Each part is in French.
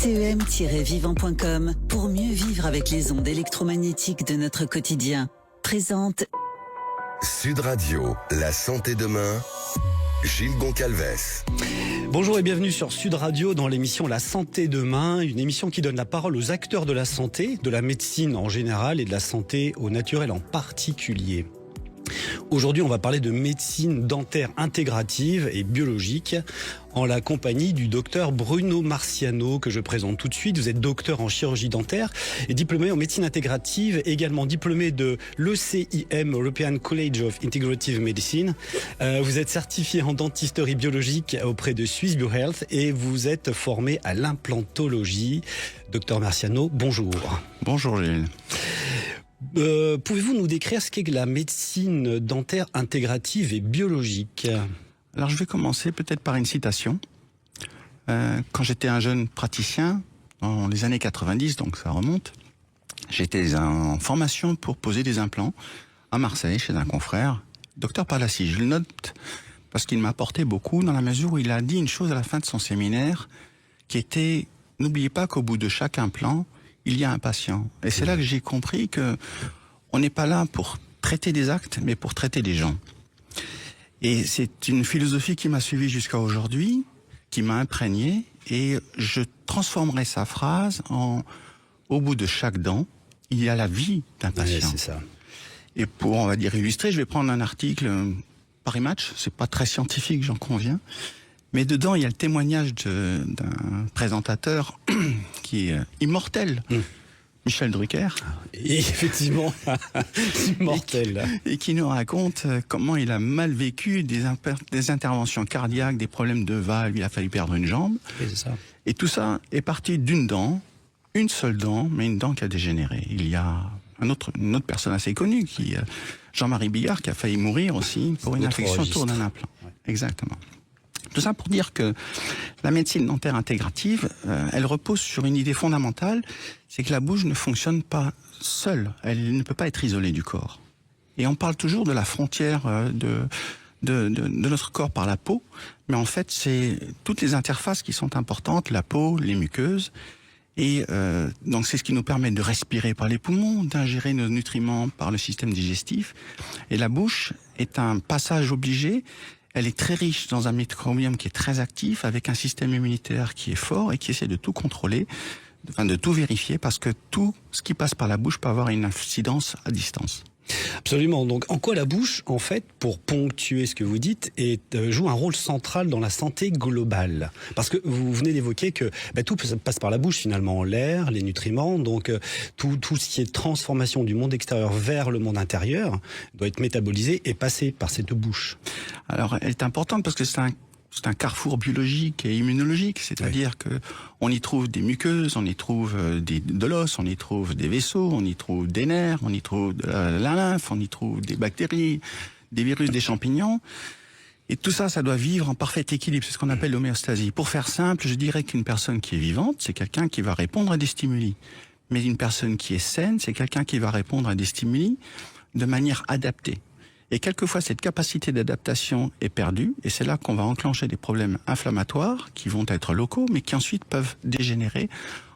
CEM-vivant.com pour mieux vivre avec les ondes électromagnétiques de notre quotidien. Présente Sud Radio, la santé demain, Gilles Goncalves. Bonjour et bienvenue sur Sud Radio dans l'émission La Santé Demain, une émission qui donne la parole aux acteurs de la santé, de la médecine en général et de la santé au naturel en particulier. Aujourd'hui, on va parler de médecine dentaire intégrative et biologique en la compagnie du docteur Bruno Marciano que je présente tout de suite. Vous êtes docteur en chirurgie dentaire et diplômé en médecine intégrative, également diplômé de l'ECIM, European College of Integrative Medicine. Vous êtes certifié en dentisterie biologique auprès de Swiss BioHealth et vous êtes formé à l'implantologie. Docteur Marciano, bonjour. Bonjour Gilles. Pouvez-vous nous décrire ce qu'est la médecine dentaire intégrative et biologique ? Alors je vais commencer peut-être par une citation. Quand j'étais un jeune praticien, dans les années 90, donc ça remonte, j'étais en formation pour poser des implants à Marseille chez un confrère, docteur Palassi. Je le note parce qu'il m'a apporté beaucoup dans la mesure où il a dit une chose à la fin de son séminaire qui était « N'oubliez pas qu'au bout de chaque implant, il y a un patient ». Et c'est là que j'ai compris que on n'est pas là pour traiter des actes, mais pour traiter des gens. Et c'est une philosophie qui m'a suivi jusqu'à aujourd'hui, qui m'a imprégné, et je transformerai sa phrase en « au bout de chaque dent, il y a la vie d'un patient ». Ouais, c'est ça. Et pour, on va dire, illustrer, je vais prendre un article Paris Match, c'est pas très scientifique, j'en conviens, mais dedans, il y a le témoignage d'un présentateur qui est immortel, Michel Drucker. Et effectivement, immortel. Et qui nous raconte comment il a mal vécu des interventions cardiaques, des problèmes de valve, il a fallu perdre une jambe. Oui, c'est ça. Et tout ça est parti d'une dent, une seule dent, mais une dent qui a dégénéré. Il y a une autre personne assez connue, Jean-Marie Bigard, qui a failli mourir aussi pour une infection autour d'un implant. Ouais. Exactement. Tout ça pour dire que la médecine dentaire intégrative, elle repose sur une idée fondamentale, c'est que la bouche ne fonctionne pas seule, elle ne peut pas être isolée du corps. Et on parle toujours de la frontière de notre corps par la peau, mais en fait c'est toutes les interfaces qui sont importantes, la peau, les muqueuses, et donc c'est ce qui nous permet de respirer par les poumons, d'ingérer nos nutriments par le système digestif, et la bouche est un passage obligé. Elle est très riche dans un microbiome qui est très actif, avec un système immunitaire qui est fort et qui essaie de tout contrôler, de tout vérifier, parce que tout ce qui passe par la bouche peut avoir une incidence à distance. Absolument. Donc, en quoi la bouche, en fait, pour ponctuer ce que vous dites, joue un rôle central dans la santé globale ? Parce que vous venez d'évoquer que tout passe par la bouche, finalement, l'air, les nutriments, donc tout ce qui est transformation du monde extérieur vers le monde intérieur doit être métabolisé et passer par cette bouche. Alors, elle est importante parce que c'est un carrefour biologique et immunologique, c'est-à-dire que on y trouve des muqueuses, on y trouve de l'os, on y trouve des vaisseaux, on y trouve des nerfs, on y trouve de la lymphe, on y trouve des bactéries, des virus, des champignons. Et tout ça, ça doit vivre en parfait équilibre, c'est ce qu'on appelle l'homéostasie. Pour faire simple, je dirais qu'une personne qui est vivante, c'est quelqu'un qui va répondre à des stimuli. Mais une personne qui est saine, c'est quelqu'un qui va répondre à des stimuli de manière adaptée. Et quelquefois, cette capacité d'adaptation est perdue, et c'est là qu'on va enclencher des problèmes inflammatoires qui vont être locaux, mais qui ensuite peuvent dégénérer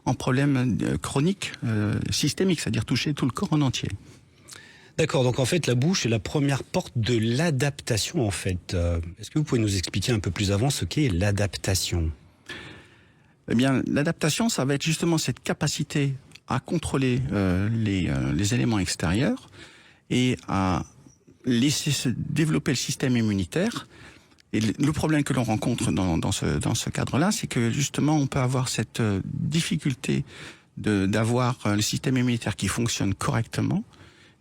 en problèmes chroniques systémiques, c'est-à-dire toucher tout le corps en entier. D'accord, donc en fait, la bouche est la première porte de l'adaptation, en fait. Est-ce que vous pouvez nous expliquer un peu plus avant ce qu'est l'adaptation ? Eh bien, l'adaptation, ça va être justement cette capacité à contrôler les éléments extérieurs et à laisser se développer le système immunitaire. Et le problème que l'on rencontre dans ce cadre-là, c'est que justement on peut avoir cette difficulté d'avoir le système immunitaire qui fonctionne correctement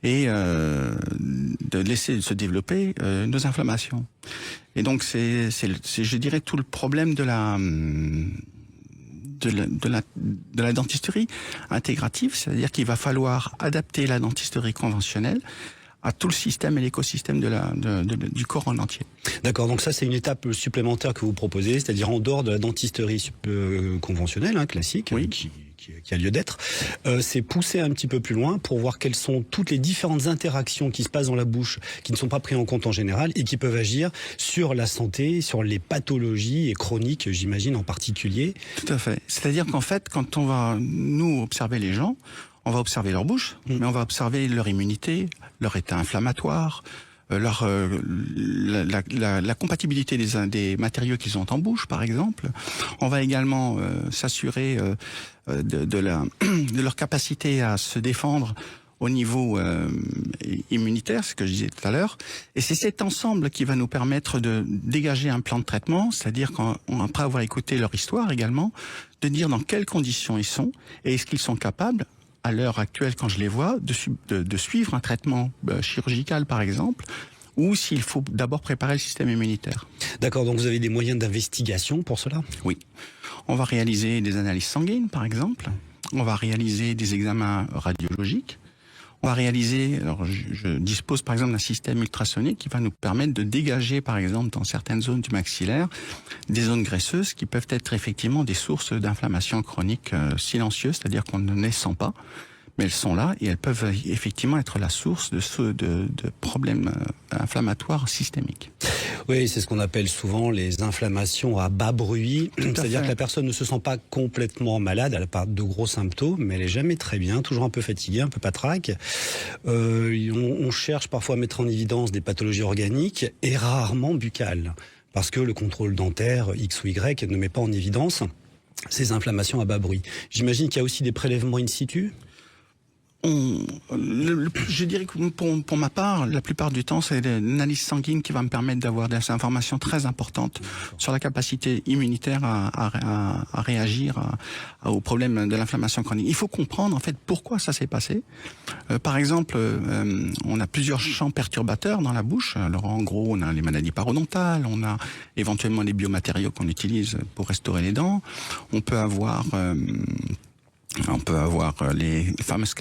et de laisser se développer nos inflammations. Et donc c'est je dirais tout le problème de la dentisterie intégrative, c'est-à-dire qu'il va falloir adapter la dentisterie conventionnelle à tout le système et l'écosystème du corps en entier. D'accord, donc ça c'est une étape supplémentaire que vous proposez, c'est-à-dire en dehors de la dentisterie conventionnelle, classique, oui. qui qui a lieu d'être, c'est pousser un petit peu plus loin pour voir quelles sont toutes les différentes interactions qui se passent dans la bouche, qui ne sont pas prises en compte en général et qui peuvent agir sur la santé, sur les pathologies et chroniques, j'imagine en particulier. Tout à fait. C'est-à-dire qu'en fait, quand on va, nous, observer les gens, on va observer leur bouche, mais on va observer leur immunité, leur état inflammatoire, la compatibilité des matériaux qu'ils ont en bouche, par exemple. On va également s'assurer de leur capacité à se défendre au niveau immunitaire, ce que je disais tout à l'heure. Et c'est cet ensemble qui va nous permettre de dégager un plan de traitement, c'est-à-dire qu'après avoir écouté leur histoire également, de dire dans quelles conditions ils sont et est-ce qu'ils sont capables, à l'heure actuelle, quand je les vois, de suivre un traitement chirurgical, par exemple, ou s'il faut d'abord préparer le système immunitaire. D'accord, donc vous avez des moyens d'investigation pour cela ? Oui. On va réaliser des analyses sanguines, par exemple. On va réaliser des examens radiologiques. On va réaliser, alors je dispose par exemple d'un système ultrasonique qui va nous permettre de dégager, par exemple, dans certaines zones du maxillaire, des zones graisseuses qui peuvent être effectivement des sources d'inflammation chronique silencieuses, c'est-à-dire qu'on ne les sent pas, mais elles sont là et elles peuvent effectivement être la source de problèmes inflammatoires systémiques. Oui, c'est ce qu'on appelle souvent les inflammations à bas bruit. C'est-à-dire que la personne ne se sent pas complètement malade, elle n'a pas de gros symptômes, mais elle est jamais très bien, toujours un peu fatiguée, un peu patraque. On cherche parfois à mettre en évidence des pathologies organiques et rarement buccales, parce que le contrôle dentaire X ou Y ne met pas en évidence ces inflammations à bas bruit. J'imagine qu'il y a aussi des prélèvements in situ ? Je dirais que pour ma part, la plupart du temps, c'est l'analyse sanguine qui va me permettre d'avoir des informations très importantes sur la capacité immunitaire à réagir aux problèmes de l'inflammation chronique. Il faut comprendre en fait pourquoi ça s'est passé. Par exemple, on a plusieurs champs perturbateurs dans la bouche. Alors en gros, on a les maladies parodontales, on a éventuellement les biomatériaux qu'on utilise pour restaurer les dents. On peut avoir les fameuses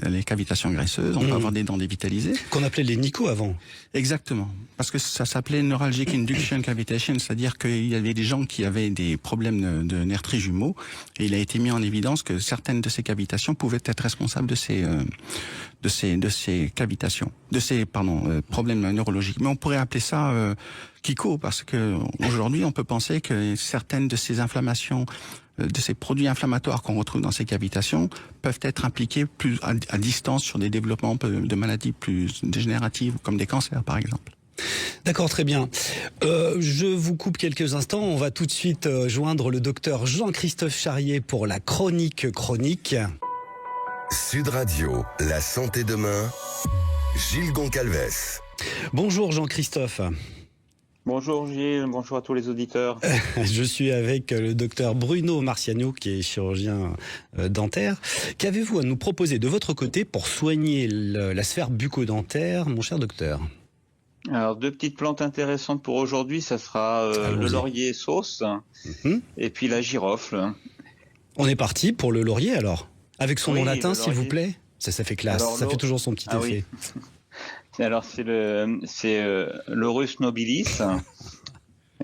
les cavitations graisseuses, on peut avoir des dents dévitalisées. Qu'on appelait les NICO avant. Exactement. Parce que ça s'appelait Neuralgic Induction Cavitation, c'est-à-dire qu'il y avait des gens qui avaient des problèmes de nerfs trijumeaux, et il a été mis en évidence que certaines de ces cavitations pouvaient être responsables de ces cavitations, problèmes neurologiques. Mais on pourrait appeler ça Kiko, parce que aujourd'hui on peut penser que certaines de ces inflammations, de ces produits inflammatoires qu'on retrouve dans ces cavitations peuvent être impliqués plus à distance sur des développements de maladies plus dégénératives, comme des cancers par exemple. D'accord, très bien. Je vous coupe quelques instants. On va tout de suite joindre le docteur Jean-Christophe Charrier pour la chronique. Sud Radio, la santé demain, Gilles Goncalves. Bonjour Jean-Christophe. Bonjour Gilles, bonjour à tous les auditeurs. Je suis avec le docteur Bruno Marciano, qui est chirurgien dentaire. Qu'avez-vous à nous proposer de votre côté pour soigner la sphère bucco-dentaire, mon cher docteur ? Alors, deux petites plantes intéressantes pour aujourd'hui, ça sera le laurier sauce et puis la girofle. On est parti pour le laurier alors, avec son nom latin s'il vous plaît. Ça fait classe, alors, ça fait toujours son petit effet. Oui. Alors c'est l'Aurus nobilis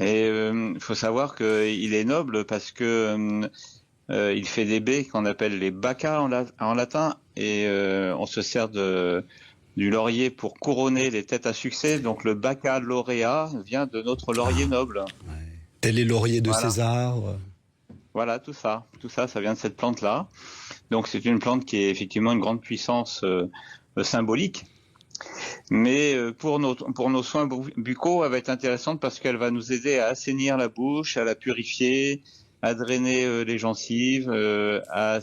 et il faut savoir qu'il est noble parce que il fait des baies qu'on appelle les bacca en latin et on se sert du laurier pour couronner les têtes à succès. Donc le baccalauréat vient de notre laurier noble. Ouais. Tel est laurier de César. Voilà, tout ça vient de cette plante-là. Donc c'est une plante qui est effectivement une grande puissance symbolique. Mais pour nos soins buccaux, elle va être intéressante parce qu'elle va nous aider à assainir la bouche, à la purifier, à drainer les gencives, à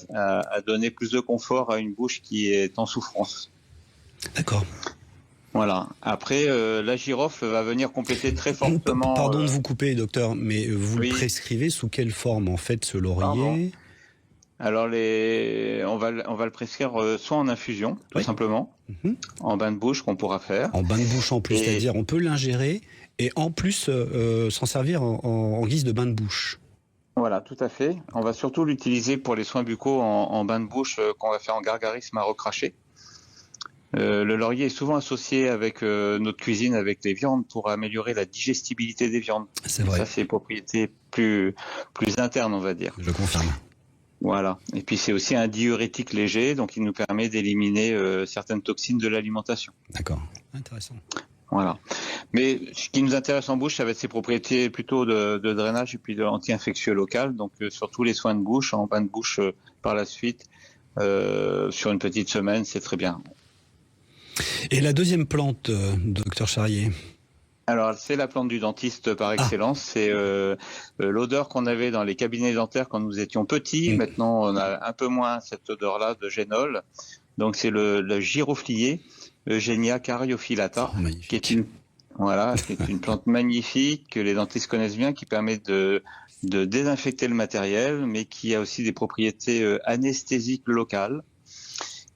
donner plus de confort à une bouche qui est en souffrance. D'accord. Voilà. Après, la girofle va venir compléter très fortement... Pardon de vous couper, docteur, mais vous le prescrivez sous quelle forme, en fait, ce laurier ? Alors, on va le prescrire soit en infusion, tout simplement, en bain de bouche qu'on pourra faire. En bain de bouche en plus, c'est-à-dire on peut l'ingérer et en plus s'en servir en guise de bain de bouche. Voilà, tout à fait. On va surtout l'utiliser pour les soins buccaux en bain de bouche qu'on va faire en gargarisme à recracher. Le laurier est souvent associé avec notre cuisine, avec les viandes, pour améliorer la digestibilité des viandes. C'est vrai. Ça, c'est une propriété plus interne, on va dire. Je confirme. Voilà. Et puis c'est aussi un diurétique léger, donc il nous permet d'éliminer certaines toxines de l'alimentation. D'accord, intéressant. Voilà. Mais ce qui nous intéresse en bouche, ça va être ses propriétés plutôt de drainage et puis de anti-infectieux local. Donc sur tous les soins de bouche, en bain de bouche par la suite, sur une petite semaine, c'est très bien. Et la deuxième plante, docteur Charrier? Alors, c'est la plante du dentiste par excellence. C'est l'odeur qu'on avait dans les cabinets dentaires quand nous étions petits. Maintenant, on a un peu moins cette odeur-là de génol. Donc, c'est le giroflier, Eugenia caryophyllata, qui est une plante magnifique que les dentistes connaissent bien, qui permet de désinfecter le matériel, mais qui a aussi des propriétés anesthésiques locales.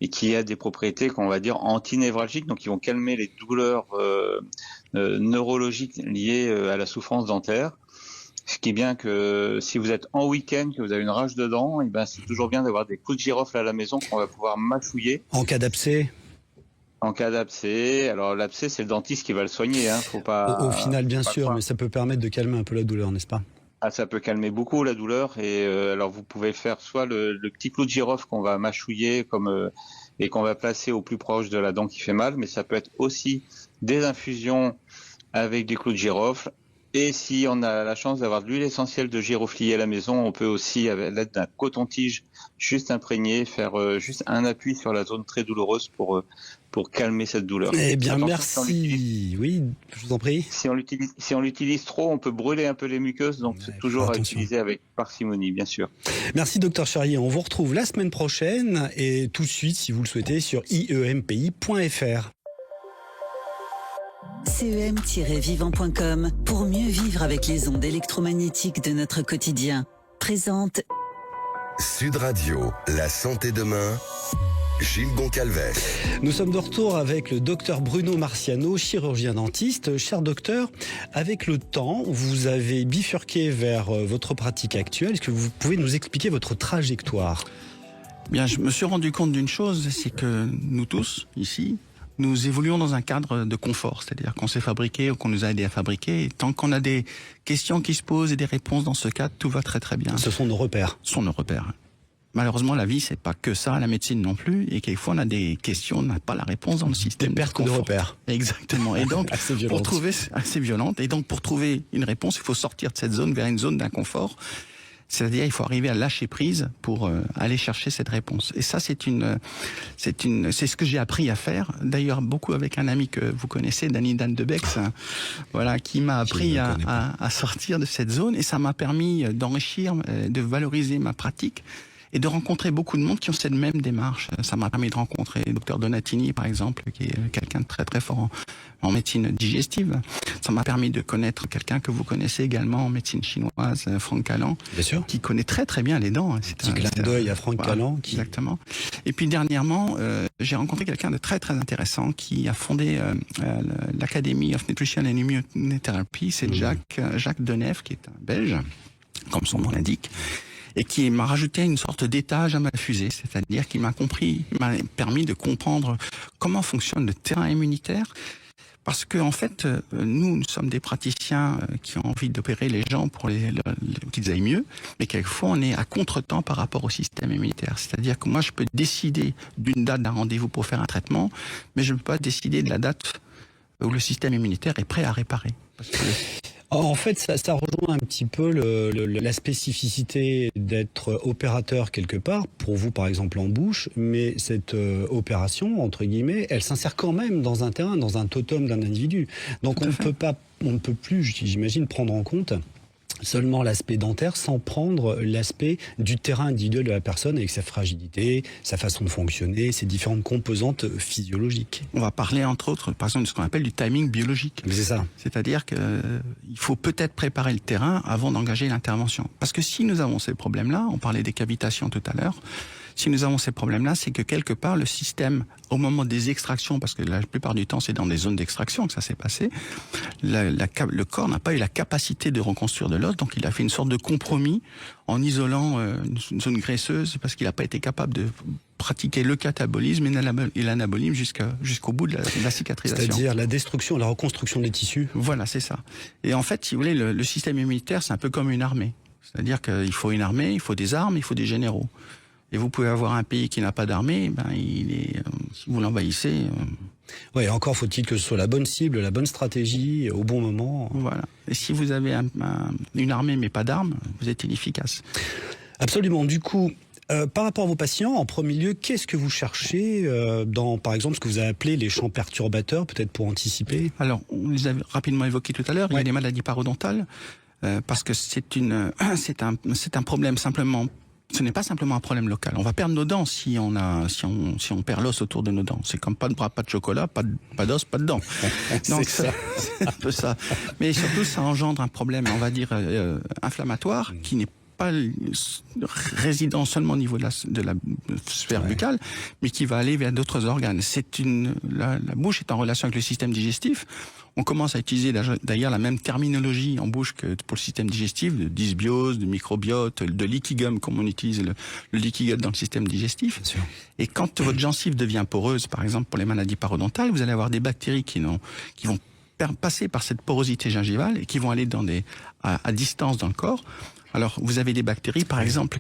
Et qui a des propriétés qu'on va dire antinévralgiques, donc qui vont calmer les douleurs neurologiques liées à la souffrance dentaire. Ce qui est bien que si vous êtes en week-end, que vous avez une rage de dents, et ben c'est toujours bien d'avoir des clous de girofle à la maison qu'on va pouvoir mâchouiller. En cas d'abcès? En cas d'abcès, alors l'abcès c'est le dentiste qui va le soigner, hein. Faut pas. Au final, bien sûr, mais ça peut permettre de calmer un peu la douleur, n'est-ce pas? Ah, ça peut calmer beaucoup la douleur et alors vous pouvez faire soit le petit clou de girofle qu'on va mâchouiller et qu'on va placer au plus proche de la dent qui fait mal, mais ça peut être aussi des infusions avec des clous de girofle. Et si on a la chance d'avoir de l'huile essentielle de giroflier à la maison, on peut aussi, avec l'aide d'un coton-tige juste imprégné, faire juste un appui sur la zone très douloureuse pour calmer cette douleur. Eh bien, merci. Oui, je vous en prie. Si on l'utilise trop, on peut brûler un peu les muqueuses, donc c'est toujours à utiliser avec parcimonie, bien sûr. Merci, docteur Charrier. On vous retrouve la semaine prochaine et tout de suite, si vous le souhaitez, sur iempi.fr. CEM-vivant.com pour mieux vivre avec les ondes électromagnétiques de notre quotidien. Présente Sud Radio, la santé demain. Gilles Goncalves. Nous sommes de retour avec le docteur Bruno Marciano, chirurgien dentiste. Cher docteur, avec le temps, vous avez bifurqué vers votre pratique actuelle. Est-ce que vous pouvez nous expliquer votre trajectoire? Bien, je me suis rendu compte d'une chose, c'est que nous tous, ici, nous évoluons dans un cadre de confort, c'est-à-dire qu'on s'est fabriqué ou qu'on nous a aidé à fabriquer. Et tant qu'on a des questions qui se posent et des réponses dans ce cadre, tout va très très bien. Ce sont nos repères. Ce sont nos repères. Malheureusement, la vie, c'est pas que ça, la médecine non plus, et quelquefois on a des questions, on n'a pas la réponse dans le système. Des pertes de repères. Exactement. Et donc, pour trouver assez violente. Et donc, pour trouver une réponse, il faut sortir de cette zone vers une zone d'inconfort. C'est-à-dire, il faut arriver à lâcher prise pour aller chercher cette réponse. Et ça, c'est ce que j'ai appris à faire. D'ailleurs, beaucoup avec un ami que vous connaissez, Danny Dan de Bex, voilà, qui m'a appris à sortir de cette zone. Et ça m'a permis d'enrichir, de valoriser ma pratique et de rencontrer beaucoup de monde qui ont cette même démarche. Ça m'a permis de rencontrer le docteur Donatini, par exemple, qui est quelqu'un de très très fort en médecine digestive. Ça m'a permis de connaître quelqu'un que vous connaissez également en médecine chinoise, Franck Callan, bien sûr, qui connaît très très bien les dents. C'est un clin d'œil à Franck Callan. Exactement. Et puis dernièrement, j'ai rencontré quelqu'un de très très intéressant qui a fondé l'Academy of Nutrition and Immunotherapy. C'est Jacques Denève, qui est un Belge, comme son nom l'indique, et qui m'a rajouté une sorte d'étage à ma fusée, c'est-à-dire qu'il m'a permis de comprendre comment fonctionne le terrain immunitaire. Parce que en fait, nous sommes des praticiens qui ont envie d'opérer les gens pour qu'ils aillent mieux, mais quelquefois on est à contre-temps par rapport au système immunitaire. C'est-à-dire que moi, je peux décider d'une date d'un rendez-vous pour faire un traitement, mais je ne peux pas décider de la date où le système immunitaire est prêt à réparer. Parce que en fait, ça rejoint un petit peu la spécificité d'être opérateur quelque part, pour vous par exemple en bouche, mais cette opération, entre guillemets, elle s'insère quand même dans un terrain, dans un totem d'un individu. Donc on ne peut plus, j'imagine, prendre en compte seulement l'aspect dentaire sans prendre l'aspect du terrain individuel de la personne avec sa fragilité, sa façon de fonctionner, ses différentes composantes physiologiques. On va parler entre autres, par exemple, de ce qu'on appelle du timing biologique. C'est ça. C'est-à-dire qu'il faut peut-être préparer le terrain avant d'engager l'intervention. Parce que si nous avons ces problèmes-là, on parlait des cavitations tout à l'heure, si nous avons ces problèmes-là, c'est que quelque part, le système, au moment des extractions, parce que la plupart du temps, c'est dans des zones d'extraction que ça s'est passé, le corps n'a pas eu la capacité de reconstruire de l'os, donc il a fait une sorte de compromis en isolant une zone graisseuse parce qu'il n'a pas été capable de pratiquer le catabolisme et l'anabolisme jusqu'au bout de la cicatrisation. C'est-à-dire la destruction, la reconstruction des tissus. Voilà, c'est ça. Et en fait, si vous voulez, le système immunitaire, c'est un peu comme une armée. C'est-à-dire qu'il faut une armée, il faut des armes, il faut des généraux. Et vous pouvez avoir un pays qui n'a pas d'armée, si vous l'envahissez... Oui, encore faut-il que ce soit la bonne cible, la bonne stratégie, au bon moment. Voilà. Et si vous avez une armée mais pas d'armes, vous êtes inefficace. Absolument. Du coup, par rapport à vos patients, en premier lieu, qu'est-ce que vous cherchez dans, par exemple, ce que vous avez appelé les champs perturbateurs, peut-être pour anticiper? Alors, on les a rapidement évoqués tout à l'heure. Il y a les maladies parodontales, parce que c'est un problème simplement. Ce n'est pas simplement un problème local. On va perdre nos dents si on perd l'os autour de nos dents. C'est comme pas de bras, pas de chocolat, pas d'os, pas de dents. Donc c'est un peu ça. Mais surtout, ça engendre un problème, on va dire, inflammatoire, qui n'est pas résident seulement au niveau de la sphère buccale, mais qui va aller vers d'autres organes. La bouche est en relation avec le système digestif. On commence à utiliser d'ailleurs la même terminologie en bouche que pour le système digestif, de dysbiose, de microbiote, de leaky-gum, comme on utilise le leaky gut dans le système digestif. Et quand votre gencive devient poreuse, par exemple pour les maladies parodontales, vous allez avoir des bactéries qui vont passer par cette porosité gingivale et qui vont aller à distance dans le corps. Alors, vous avez des bactéries, par exemple,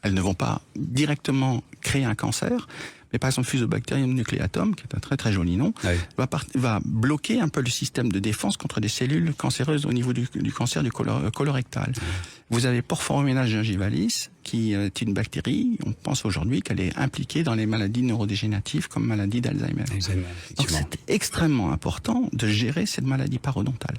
elles ne vont pas directement créer un cancer, mais par exemple, Fusobacterium nucleatum, qui est un très très joli nom, va bloquer un peu le système de défense contre des cellules cancéreuses au niveau du cancer du colorectal. Vous avez Porphyroménage gingivalis, qui est une bactérie, on pense aujourd'hui qu'elle est impliquée dans les maladies neurodégénératives comme maladie d'Alzheimer. Donc c'est extrêmement important de gérer cette maladie parodontale.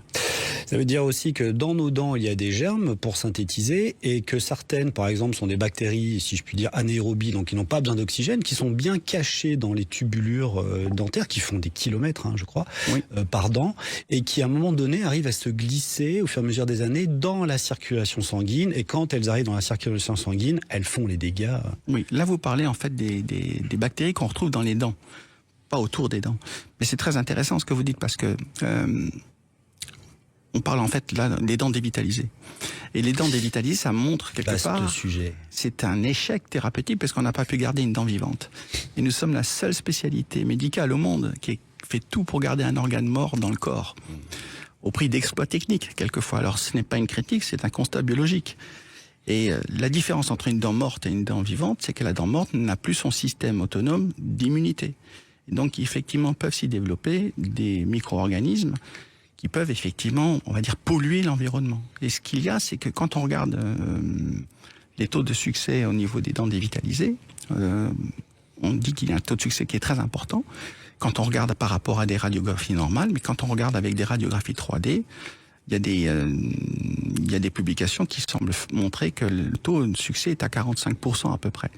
Ça veut dire aussi que dans nos dents, il y a des germes, pour synthétiser, et que certaines, par exemple, sont des bactéries, si je puis dire, anaérobies, donc qui n'ont pas besoin d'oxygène, qui sont bien cachées dans les tubulures dentaires, qui font des kilomètres, je crois, par dent, et qui, à un moment donné, arrivent à se glisser, au fur et à mesure des années, dans la circulation sanguine, et quand elles arrivent dans la circulation sanguine, elles font les dégâts. Oui, là vous parlez en fait des bactéries qu'on retrouve dans les dents, pas autour des dents. Mais c'est très intéressant ce que vous dites, parce que on parle en fait là des dents dévitalisées. Et les dents dévitalisées, ça montre quelque part, c'est un échec thérapeutique parce qu'on n'a pas pu garder une dent vivante. Et nous sommes la seule spécialité médicale au monde qui fait tout pour garder un organe mort dans le corps, au prix d'exploits techniques quelquefois. Alors ce n'est pas une critique, c'est un constat biologique. Et la différence entre une dent morte et une dent vivante, c'est que la dent morte n'a plus son système autonome d'immunité. Et donc effectivement peuvent s'y développer des micro-organismes qui peuvent effectivement, on va dire, polluer l'environnement. Et ce qu'il y a, c'est que quand on regarde les taux de succès au niveau des dents dévitalisées, on dit qu'il y a un taux de succès qui est très important. Quand on regarde par rapport à des radiographies normales, mais quand on regarde avec des radiographies 3D, il y a des publications qui semblent montrer que le taux de succès est à 45% à peu près.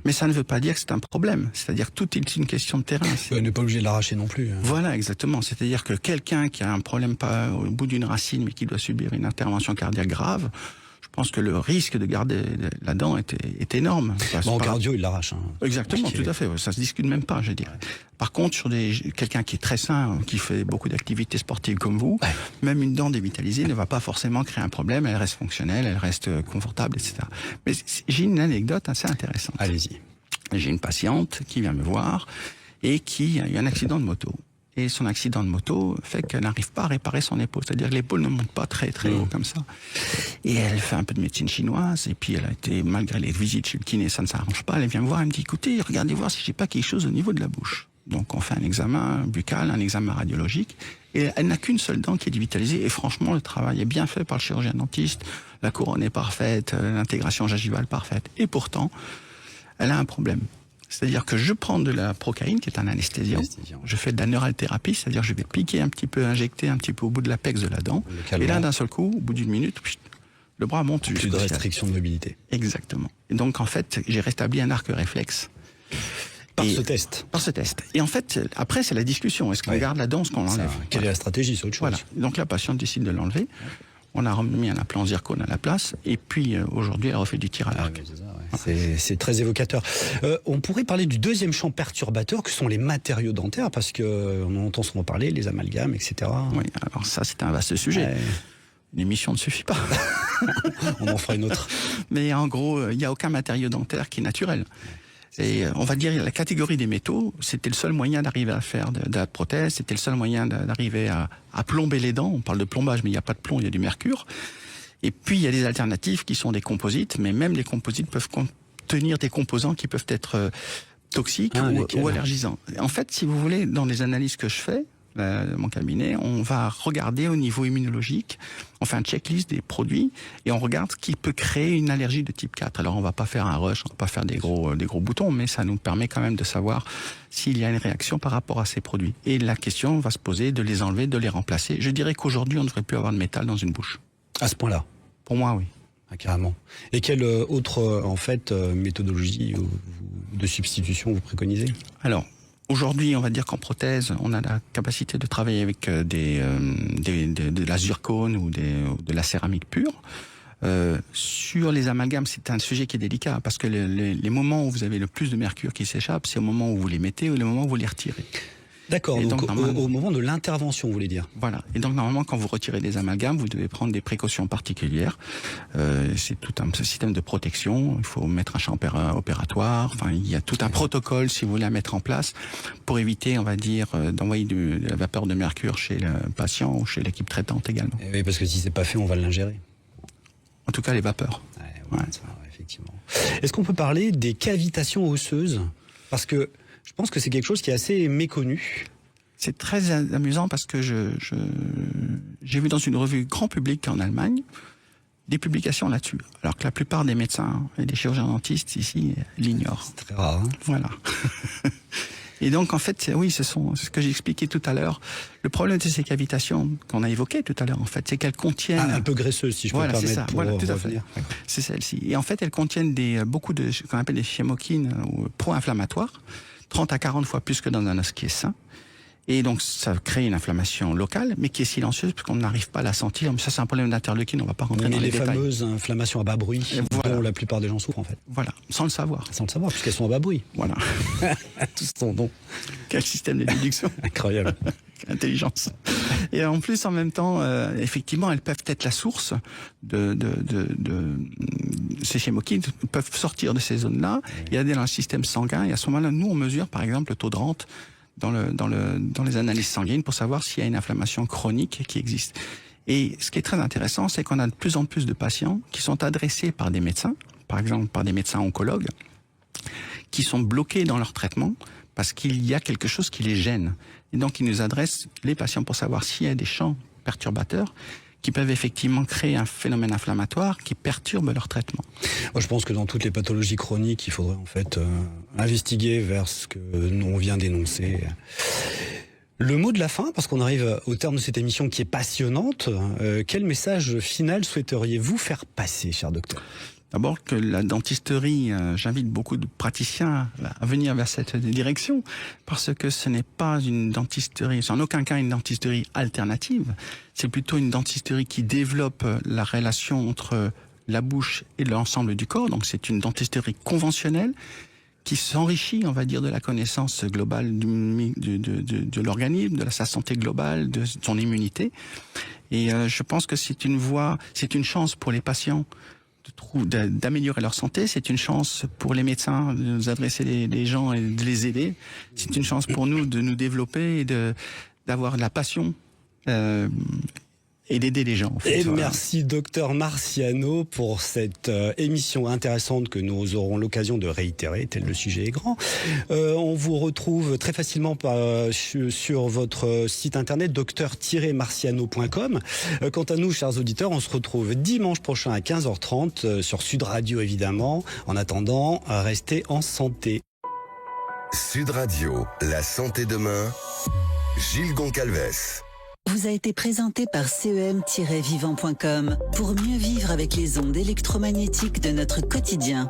Mais ça ne veut pas dire que c'est un problème. C'est-à-dire que tout est une question de terrain. On n'est pas obligé de l'arracher non plus. Voilà, exactement. C'est-à-dire que quelqu'un qui a un problème pas au bout d'une racine, mais qui doit subir une intervention cardiaque grave, je pense que le risque de garder la dent est énorme. En cardio, il l'arrache. Exactement, tout à fait. Ça se discute même pas, je dirais. Par contre, sur quelqu'un qui est très sain, qui fait beaucoup d'activités sportives comme vous, même une dent dévitalisée ne va pas forcément créer un problème. Elle reste fonctionnelle, elle reste confortable, etc. Mais j'ai une anecdote assez intéressante. Allez-y. J'ai une patiente qui vient me voir et qui a eu un accident de moto. Et son accident de moto fait qu'elle n'arrive pas à réparer son épaule. C'est-à-dire que l'épaule ne monte pas très très haut comme ça. Et elle fait un peu de médecine chinoise. Et puis elle a été, malgré les visites chez le kiné, ça ne s'arrange pas. Elle vient me voir, elle me dit, écoutez, regardez voir si j'ai pas quelque chose au niveau de la bouche. Donc on fait un examen buccal, un examen radiologique. Et elle n'a qu'une seule dent qui est dévitalisée. Et franchement, le travail est bien fait par le chirurgien dentiste. La couronne est parfaite, l'intégration gingivale parfaite. Et pourtant, elle a un problème. C'est-à-dire que je prends de la procaïne, qui est un anesthésiant. Je fais de la neuralthérapie, c'est-à-dire que je vais piquer un petit peu, injecter un petit peu au bout de l'apex de la dent. Et là, d'un seul coup, au bout d'une minute, le bras monte. Plus de restriction de mobilité. Exactement. Et donc, en fait, j'ai rétabli un arc réflexe. Par ce test. Par ce test. Et en fait, après, c'est la discussion. Est-ce qu'on garde la dent, est-ce qu'on l'enlève? Quelle est la stratégie, c'est autre chose. Voilà. Donc, la patiente décide de l'enlever. On a remis un implant zircone à la place. Et puis, aujourd'hui, elle refait du tir à l'arc. C'est très évocateur. On pourrait parler du deuxième champ perturbateur, que sont les matériaux dentaires, parce qu'on entend souvent parler, les amalgames, etc. Oui, alors ça, c'est un vaste sujet. Une émission ne suffit pas. On en fera une autre. Mais en gros, il n'y a aucun matériau dentaire qui est naturel. Et on va dire la catégorie des métaux, c'était le seul moyen d'arriver à faire de la prothèse, c'était le seul moyen d'arriver à plomber les dents. On parle de plombage, mais il n'y a pas de plomb, il y a du mercure. Et puis il y a des alternatives qui sont des composites, mais même les composites peuvent contenir des composants qui peuvent être toxiques ou allergisants. En fait, si vous voulez, dans les analyses que je fais, mon cabinet, on va regarder au niveau immunologique, on fait un checklist des produits et on regarde ce qui peut créer une allergie de type 4. Alors on va pas faire un rush, on va pas faire des gros boutons, mais ça nous permet quand même de savoir s'il y a une réaction par rapport à ces produits. Et la question va se poser de les enlever, de les remplacer. Je dirais qu'aujourd'hui, on ne devrait plus avoir de métal dans une bouche. À ce point-là? Pour moi, oui. Ah, carrément. Et quelle autre méthodologie de substitution vous préconisez? Alors, aujourd'hui, on va dire qu'en prothèse, on a la capacité de travailler avec de la zircone ou de la céramique pure. Sur les amalgames, c'est un sujet qui est délicat parce que les moments où vous avez le plus de mercure qui s'échappe, c'est au moment où vous les mettez ou le moment où vous les retirez. D'accord, donc au moment de l'intervention, vous voulez dire? Voilà, et donc normalement quand vous retirez des amalgames, vous devez prendre des précautions particulières. C'est tout un système de protection, il faut mettre un champ opératoire, enfin il y a tout un protocole si vous voulez à mettre en place pour éviter, on va dire, d'envoyer de la vapeur de mercure chez le patient ou chez l'équipe traitante également. Et oui, parce que si c'est pas fait, on va l'ingérer. En tout cas les vapeurs. Ouais, effectivement. Est-ce qu'on peut parler des cavitations osseuses? Parce que je pense que c'est quelque chose qui est assez méconnu. C'est très amusant parce que j'ai vu dans une revue grand public en Allemagne des publications là-dessus. Alors que la plupart des médecins et des chirurgiens dentistes ici l'ignorent. C'est très rare. Hein. Voilà. Et donc en fait, oui, c'est ce que j'ai expliqué tout à l'heure. Le problème de ces cavitations qu'on a évoquées tout à l'heure, en fait, c'est qu'elles contiennent un peu graisseuses, si je peux me permettre, pour tout à revenir. Fait. C'est celle-ci. Et en fait, elles contiennent beaucoup de ce qu'on appelle des chémokines ou pro-inflammatoires. 30 à 40 fois plus que dans un os qui est sain. Et donc, ça crée une inflammation locale, mais qui est silencieuse, parce qu'on n'arrive pas à la sentir. Mais ça, c'est un problème d'interleukine, on ne va pas rentrer dans les détails. Les fameuses inflammations à bas bruit, dont la plupart des gens souffrent, en fait. Voilà, sans le savoir. Sans le savoir, puisqu'elles sont à bas bruit. Voilà. Tout son nom. Quel système de déduction. Incroyable. Intelligence. Et en plus, en même temps, effectivement, elles peuvent être la source de ces chémokines peuvent sortir de ces zones-là. Il y a dans le système sanguin. Et à ce moment-là, nous, on mesure, par exemple, le taux de rente dans les analyses sanguines pour savoir s'il y a une inflammation chronique qui existe. Et ce qui est très intéressant, c'est qu'on a de plus en plus de patients qui sont adressés par des médecins, par exemple par des médecins oncologues, qui sont bloqués dans leur traitement parce qu'il y a quelque chose qui les gêne. Et donc, ils nous adressent les patients pour savoir s'il y a des champs perturbateurs qui peuvent effectivement créer un phénomène inflammatoire qui perturbe leur traitement. Moi, je pense que dans toutes les pathologies chroniques, il faudrait en fait investiguer vers ce que on vient d'énoncer. Le mot de la fin, parce qu'on arrive au terme de cette émission qui est passionnante, quel message final souhaiteriez-vous faire passer, cher docteur ? D'abord que la dentisterie, j'invite beaucoup de praticiens à venir vers cette direction, parce que ce n'est pas une dentisterie, c'est en aucun cas une dentisterie alternative, c'est plutôt une dentisterie qui développe la relation entre la bouche et l'ensemble du corps, donc c'est une dentisterie conventionnelle qui s'enrichit, on va dire, de la connaissance globale de l'organisme, de sa santé globale, de son immunité. Et je pense que c'est une voie, c'est une chance pour les patients d'améliorer leur santé, c'est une chance pour les médecins de nous adresser les gens et de les aider, c'est une chance pour nous de nous développer et d'avoir de la passion et d'aider les gens. En fait. Et merci docteur Marciano pour cette émission intéressante que nous aurons l'occasion de réitérer, tel le sujet est grand. On vous retrouve très facilement sur votre site internet docteur-marciano.com. Quant à nous, chers auditeurs, on se retrouve dimanche prochain à 15h30 sur Sud Radio évidemment. En attendant, restez en santé. Sud Radio, la santé demain, Gilles Goncalves. Vous a été présenté par CEM-vivant.com pour mieux vivre avec les ondes électromagnétiques de notre quotidien.